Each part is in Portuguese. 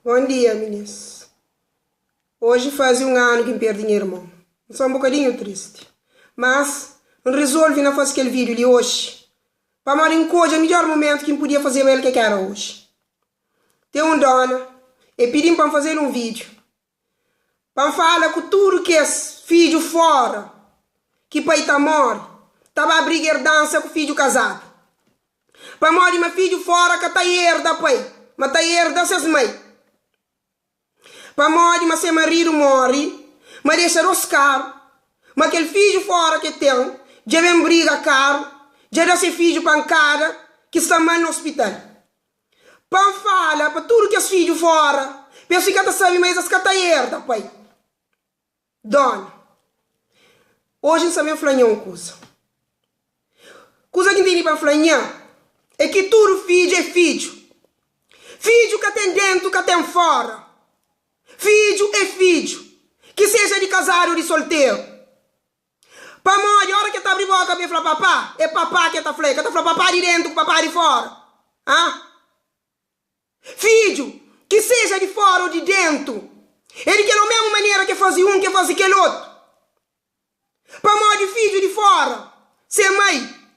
Bom dia, meninas. Hoje faz um ano que me perdi meu irmão. Sou um bocadinho triste. Mas resolvi não fazer aquele vídeo de hoje. Para me encontrar o melhor momento que me podia fazer ele que era hoje. Tem uma dona e pedi para fazer um vídeo. Para falar com tudo que é filho fora. Que pai está morto. Estava a brigar dança com o filho casado. Para morrer meu filho fora que está herda pai. Mas está herda seus mães. Para morrer, mas seu marido morre, mas deixa roscar. Mas aquele filho fora que tem, já vem briga caro, já dá seu filho pancada, que está mal no hospital. Para falar para tudo que é filho fora, penso que está sabe mais as que está herda, pai. Dona, hoje não sabemos falar uma coisa. Coisa que tem para falar é que tudo filho é filho. Filho que tem dentro, que tem fora. Filho é filho, que seja de casado ou de solteiro. Para morrer, a hora que está abrindo a boca para falar papá, é papá que está falando, que está falando papá de dentro, papá de fora. Filho, que seja de fora ou de dentro, é daquela mesma maneira que faz um, que faz aquele outro. Para morrer, filho de fora, ser mãe,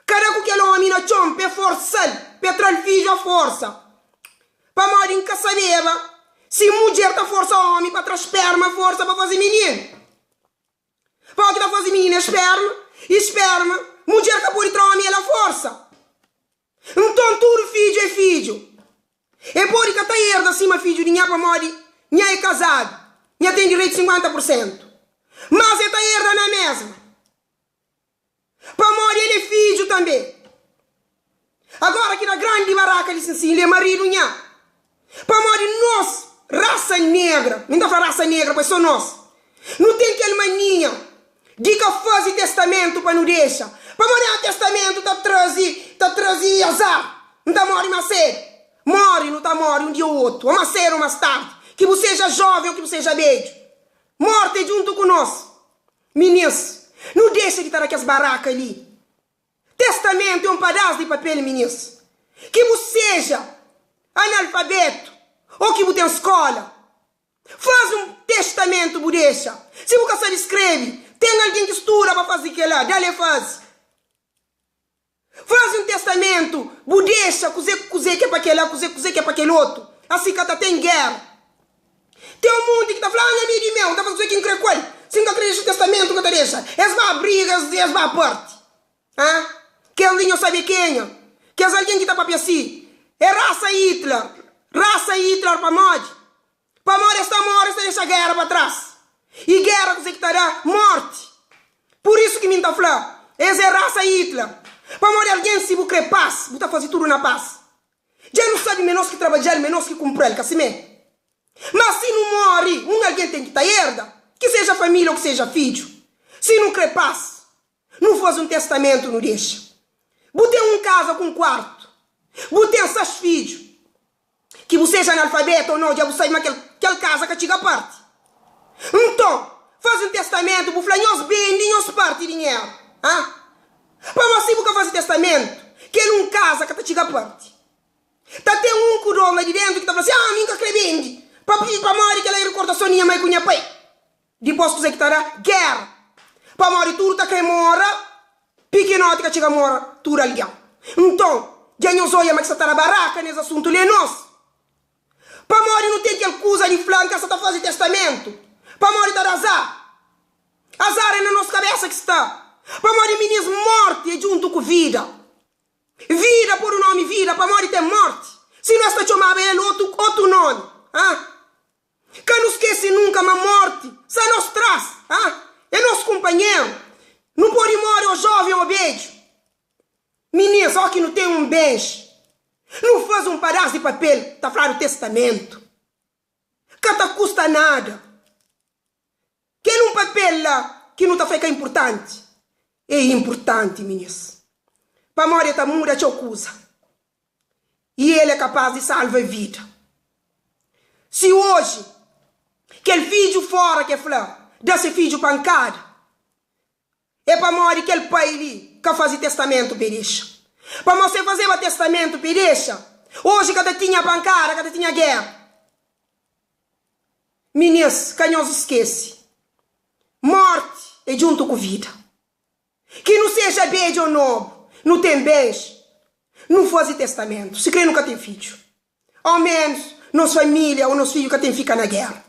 cada com aquele homem na chompa, é força, para trazer filho à força. Para morrer, em caçadeva. Se mulher está força homem para trazer esperma, força para fazer menino. Para que está fazer menino é esperma, mulher que pode trazer homem ela força. Então tudo filho é filho. É por que está herda acima filho de nha para morrer, nha é casado, nha tem direito 50%. Mas está herda na mesma. Para morrer ele é filho também. Agora aqui na grande barraca ele ele é marido nha. Para morrer nós raça negra, não dá para raça negra, pois sou nós. Não tem aquela maninha de que fazer testamento para não deixar. Para morrer o testamento está trazendo azar. Não está morre mais cedo. Morre, não está morre um dia ou outro. Ou mais cedo ou mais tarde. Que você seja jovem ou que você seja velho. Morte junto com nós. Meninos, não deixe de estar aqui as barracas ali. Testamento é um pedaço de papel, meninos. Que você seja analfabeto. Ou que você tem escola. Faz um testamento, deixa. Se você só escreve, tem alguém que estuda para fazer aquilo lá, dá-lhe faz. Faz um testamento, deixa, cozer que é para aquele lá, cozer que é para aquele outro. Assim que tem guerra. Tem um mundo que está falando, amigo de meu, está fazendo que incrível. Se não acredita no testamento, que deixa. Eles vão brigas, eles vão parte. Que alguém não sabe quem é. Que é alguém que está para assim. É raça Hitler. Raça Hitler para morrer. Para morrer está morto, está deixa a guerra para trás. E guerra que dará morte. Por isso que me está falando. Essa é raça Hitler. Para morrer alguém se você paz, você fazer tudo na paz. Já não sabe menos que trabalhar, menos que cumprir, que assim mesmo. Mas se não morre, alguém tem que estar herda. Que seja família ou que seja filho. Se não crê paz, não faz um testamento, não deixa. Você tem um casa com um quarto. Você tem seus filhos. Que você seja analfabeto ou não, já você sabe aquela casa que chega a parte. Então, faz um testamento, para falar, nós bem, nós parte de dinheiro. Para você que faz testamento, que ele não casa que chega a parte. Tem um curão lá de dentro que está falando assim, nunca crevende. Para morrer que ela recorda só minha mãe com minha pai. Depois você que estará guerra. Para morrer tudo está que mora, pequenote que chega a mora, tudo ali. Então, já não olha mais que está na barraca nesse assunto, ele é nosso. Para morrer não tem aquela coisa de flanca, você está fazendo testamento. Para morrer está azar. Azar é na nossa cabeça que está. Para morrer meninos morte junto com vida. Vida por um nome, vida. Para morrer tem morte. Se nós está chamando ele outro nome. Que não esquece nunca uma morte. Se nós traz. É nosso companheiro. Não pode morrer o jovem ou o beijo. Meninos, só que não tem um beijo. Não faz um pedaço de papel, está falando testamento. Que não custa nada. Que é um papel lá que não está ficando importante. É importante, meninos. Para morrer está muda de coisa. E ele é capaz de salvar a vida. Se hoje, aquele filho fora que fala, dá esse filho pancada, é para morrer aquele pai ali que faz testamento, deixa. Para você fazer o testamento, deixa. Hoje cada tinha pancada, cada tinha guerra. Meninas, canhoso esquece. Morte é junto com vida. Que não seja beijo ou não. Não tem beijo. Não faz testamento. Se crê nunca tem filho. Ao menos, nossa família ou nosso filho que tem fica na guerra.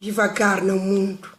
Devagar no mundo.